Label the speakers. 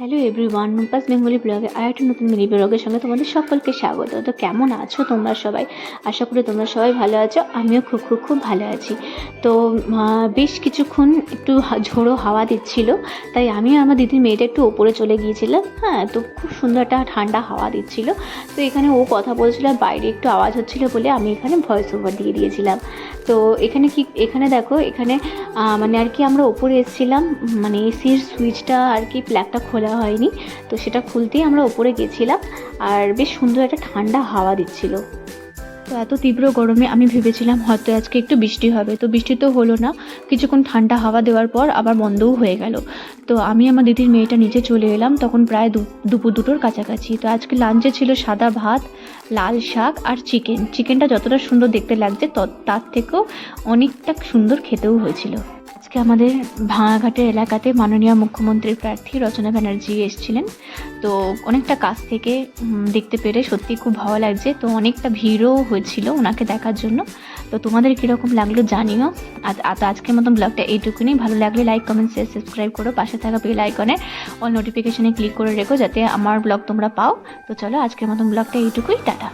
Speaker 1: Hello everyone, Rumpa's Bengali ব্লগে আরেকটা নতুন মিনি ব্লগের সঙ্গে তোমাদের সকলকে স্বাগত। তো কেমন আছো তোমরা সবাই? আশা করি তোমরা সবাই ভালো আছো। আমিও খুব খুব খুব ভালো আছি। তো বেশ কিছুক্ষণ একটু ঝোড়ো হাওয়া দিচ্ছিল, তাই আমি আর আমার দিদির মেয়েটা একটু ওপরে চলে গিয়েছিলাম। হ্যাঁ, তো খুব সুন্দর একটা ঠান্ডা হাওয়া দিচ্ছিল। তো এখানে ও কথা বলছিল, বাইরে একটু আওয়াজ হচ্ছিল বলে আমি এখানে ভয়েস ওভার দিয়ে দিয়েছিলাম। তো এখানে দেখো, এখানে মানে আর কি আমরা ওপরে এসেছিলাম, মানে এসির সুইচটা আর কি প্লাগটা খোলা হয়নি, তো সেটা খুলতেই আমরা ওপরে গেছিলাম। আর বেশ সুন্দর একটা ঠান্ডা হাওয়া দিচ্ছিল। তো এত তীব্র গরমে আমি ভেবেছিলাম হয়তো আজকে একটু বৃষ্টি হবে, তো বৃষ্টি তো হলো না। কিছুক্ষণ ঠান্ডা হাওয়া দেওয়ার পর আবার বন্ধও হয়ে গেল। তো আমি আমার দিদির মেয়েটা নিচে চলে এলাম, তখন প্রায় দুপুর দুটোর কাছাকাছি। তো আজকে লাঞ্চে ছিল সাদা ভাত, লাল শাক আর চিকেনটা যতটা সুন্দর দেখতে লাগছে তার থেকেও অনেকটা সুন্দর খেতেও হয়েছিল। আজকে আমাদের ভাঙাঘাটের এলাকাতে মাননীয় মুখ্যমন্ত্রীর প্রার্থী রচনা ব্যানার্জি এসেছিলেন। তো অনেকটা কাছ থেকে দেখতে পেরে সত্যি খুব ভালো লাগছে। তো অনেকটা ভিড়ও হয়েছিল ওনাকে দেখার জন্য। তো তোমাদের কীরকম লাগলো জানিও। আজকের মতন ব্লগটা এইটুকুনি। ভালো লাগলে লাইক, কমেন্ট, শেয়ার, সাবস্ক্রাইব করো। পাশে থাকা বেল আইকনে অল নোটিফিকেশানে ক্লিক করে রেখো যাতে আমার ব্লগ তোমরা পাও। তো চলো, আজকের মতন ব্লগটা এইটুকুই। টাটা।